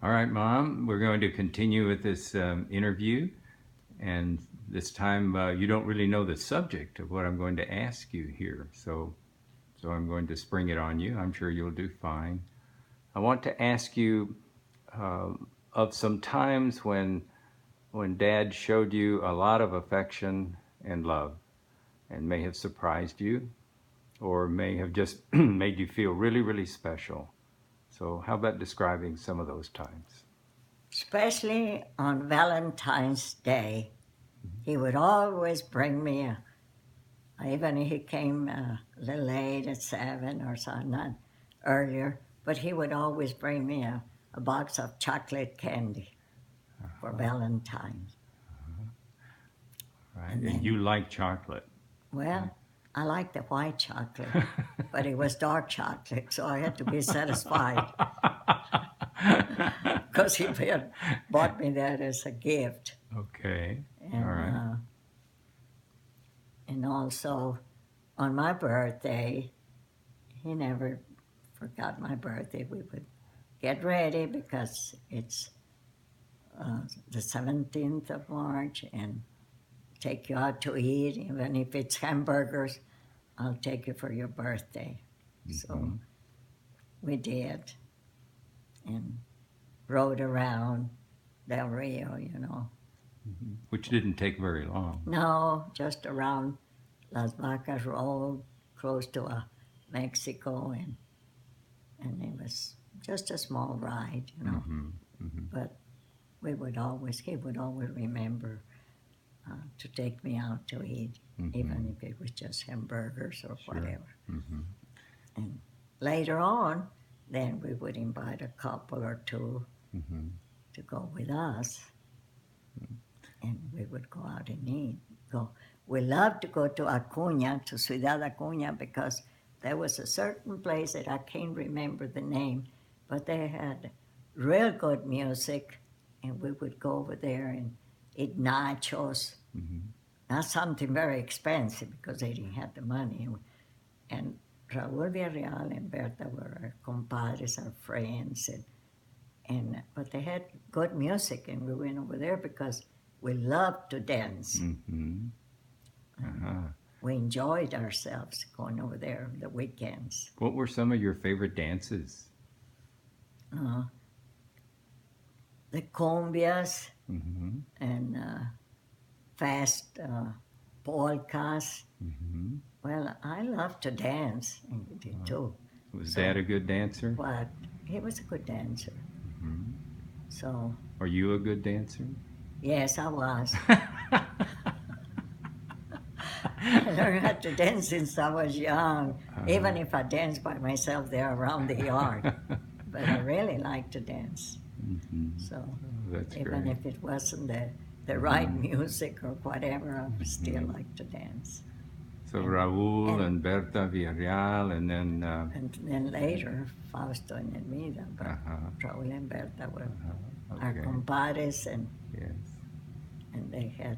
All right, Mom, we're going to continue with this interview. And this time you don't really know the subject of what I'm going to ask you here. So I'm going to spring it on you. I'm sure you'll do fine. I want to ask you uh, of some times when Dad showed you a lot of affection and love and may have surprised you or may have just made you feel really, really special. So how about describing some of those times? Especially on Valentine's Day. He would always bring me even if he came a little late at 7 or so, not earlier, but he would always bring me a box of chocolate candy for Uh-huh. Valentine's. Right. And And you then, like chocolate. well, I liked the white chocolate, but it was dark chocolate, so I had to be satisfied because he had bought me that as a gift. Okay. All And, right. uh, and also on my birthday, he never forgot my birthday. We would get ready because it's the 17th of March and take you out to eat. Even if it's hamburgers, I'll take you for your birthday. So Mm-hmm. we did and rode around Del Rio. Mm-hmm. Which didn't take very long. No, just around Las Vacas Road, close to Mexico, and it was just a small ride. Mm-hmm. Mm-hmm. But he would always remember to take me out to eat, Mm-hmm. even if it was just hamburgers or Sure. whatever. Mm-hmm. And later on, then we would invite a couple or two Mm-hmm. to go with us, and we would go out and eat. Go. We loved to go to Acuña, to Ciudad Acuña, because there was a certain place that I can't remember the name, but they had real good music, and we would go over there and eat nachos. Mm-hmm. Not something very expensive because they didn't have the money. And Raúl Villarreal and Berta were our compadres, our friends, but they had good music, and we went over there because we loved to dance. Mm-hmm. And Uh-huh. we enjoyed ourselves going over there the weekends. What were some of your favorite dances? Uh, the cumbias Mm-hmm. and fast polkas. Mm-hmm. Well, I love to dance, and you did too. Was Dad So, a good dancer? but he was a good dancer. Mm-hmm. So, Are you a good dancer? yes, I was. I learned how to dance since I was young, even if I danced by myself there around the yard. But I really like to dance. Mm-hmm. So, That's even great. if it wasn't the right Mm-hmm. music or whatever, I would still Mm-hmm. like to dance. So And Raul and and Berta Villarreal, and then and then later, Fausto and Elmida, but uh-huh, Raúl and Berta were our okay, compadres, yes, and they had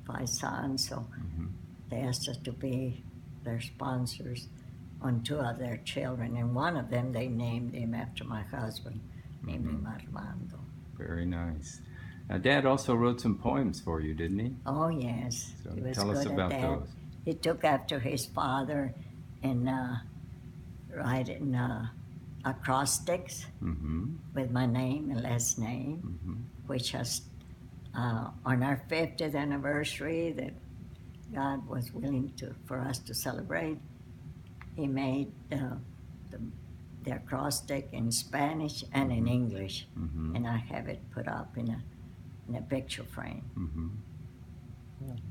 5 sons, so mm-hmm. they asked us to be their sponsors on 2 of their children, and one of them they named him after my husband, named Mm-hmm. him Armando. Very nice. Now, Dad also wrote some poems for you, didn't he? Oh yes, So he was tell us good at about that. those. He took after his father in writing acrostics Mm-hmm. with my name and last name, Mm-hmm. which has on our 50th anniversary that God was willing for us to celebrate. He made the, the acrostic in Spanish and in Mm-hmm. English, Mm-hmm. and I have it put up in a picture frame. Mm-hmm.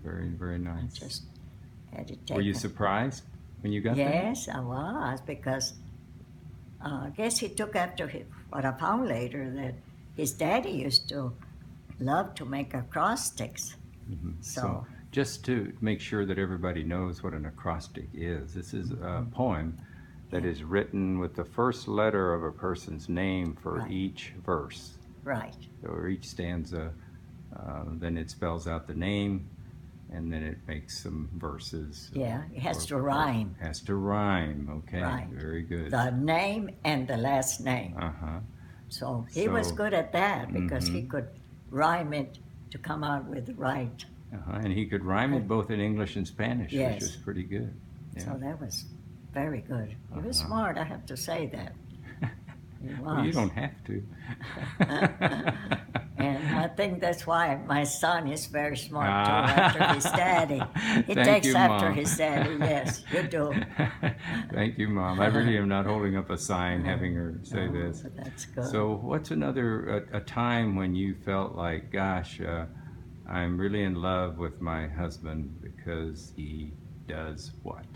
Very, very I nice. just had it Were you taken. surprised when you got that? Yes, I was, because I guess he took after what I found later, that his daddy used to love to make acrostics. Mm-hmm. So So, just to make sure that everybody knows what an acrostic is, this is a poem that yeah, is written with the first letter of a person's name for right, each verse. right. So each stanza, then it spells out the name, and then it makes some verses. Yeah, it has Or, to rhyme. has to rhyme. Okay, Right. very good. The name and the last name. Uh huh. So he was So, good at that because he mhm. could rhyme it to come out with the right. And he could rhyme it both in English and Spanish, which was Yes. pretty good. Yeah. So that was very good. He was Uh-huh. smart, I have to say that. He Well, you was. don't have to. And I think that's why my son is very smart too, Ah. after his daddy. He Thank takes you, after Mom. his daddy, yes, you do. Thank you, Mom. I really am not holding up a sign having her say No, this. but that's good. So, what's another a time when you felt like, gosh, I'm really in love with my husband because he does what?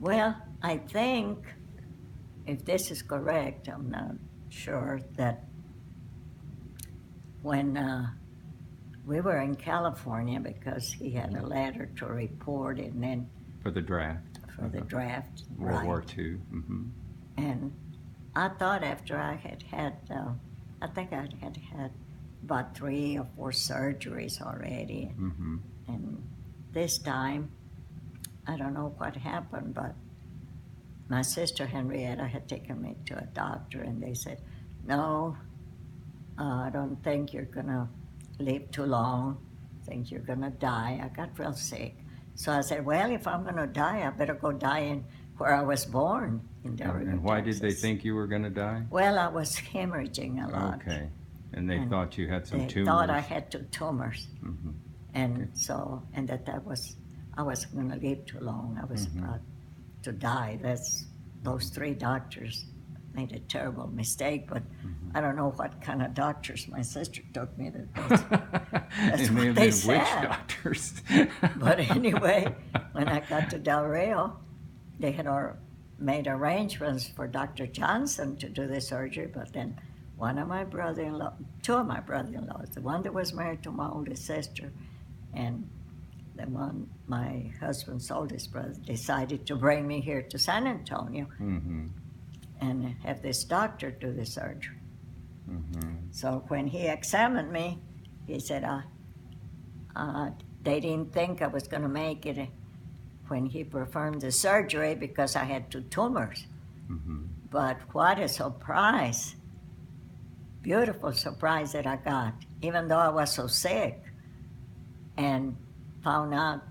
Well, I think, if this is correct, I'm not sure, that when we were in California, because he had a letter to report and then For the draft. for the draft, World War right. II. Mm-hmm. And I thought after I had I think I had had about 3 or 4 surgeries already. Mm-hmm. And this time, I don't know what happened, but my sister Henrietta had taken me to a doctor, and they said, "No, I don't think you're gonna live too long. I think you're gonna die." I got real sick. So I said, "Well, if I'm gonna die, I better go die in where I was born, in Del Rio, And why did they Texas." think you were going to die? Well, I was hemorrhaging a lot. Okay. And they And thought you had some they tumors. thought I had 2 tumors. Mm-hmm. And Okay. so, and that I wasn't going to live too long. I was Mhm. about to die. Those 3 doctors made a terrible mistake, but I don't know what kind of doctors my sister took me. That's They may what have they been witch said. doctors. But anyway, when I got to Del Rio, they had made arrangements for Dr. Johnson to do the surgery, but then one of my brother-in-law, 2 of my brother-in-laws, the one that was married to my oldest sister, and the one, my husband's oldest brother, decided to bring me here to San Antonio Mm-hmm. and have this doctor do the surgery. Mm-hmm. So when he examined me, he said, they didn't think I was going to make it when he performed the surgery because I had 2 tumors. Mm-hmm. But what a surprise, beautiful surprise that I got, even though I was so sick, and found out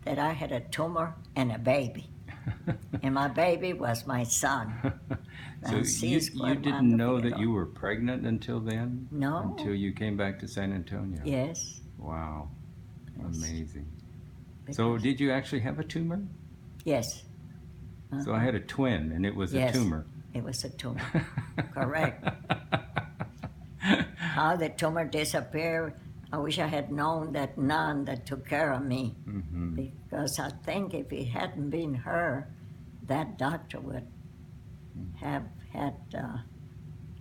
that I had a tumor and a baby. And my baby was my son. So Así you, es you Figueroa. didn't know that you were pregnant until then? No. Until you came back to San Antonio? Yes. Wow. Yes. Amazing. So did you actually have a tumor? Yes. So I had a twin, and it was a Yes. tumor. It was a tumor. Correct. How the tumor disappeared, I wish I had known that nun that took care of me. Mm-hmm. Because I think if it hadn't been her, that doctor would have had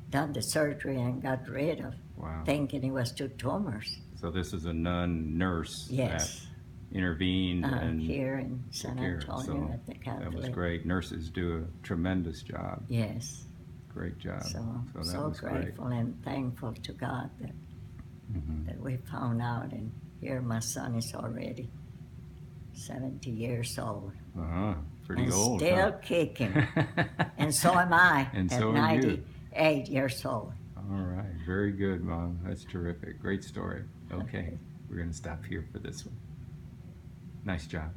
done the surgery and got rid of, Wow. thinking it was 2 tumors. So this is a nun nurse Yes. that intervened and Here in took San care. Antonio So at the Catholic. that was great. Nurses do a tremendous job. Yes. Great job. So that was grateful and thankful to God that great. Mm-hmm. that we found out, and here my son is already 70 years old. Uh-huh. Pretty and old. Still Huh? kicking. And so am I And at so are you. 98 years old. All right. Very good, Mom. That's terrific. Great story. Okay. We're going to stop here for this one. Nice job.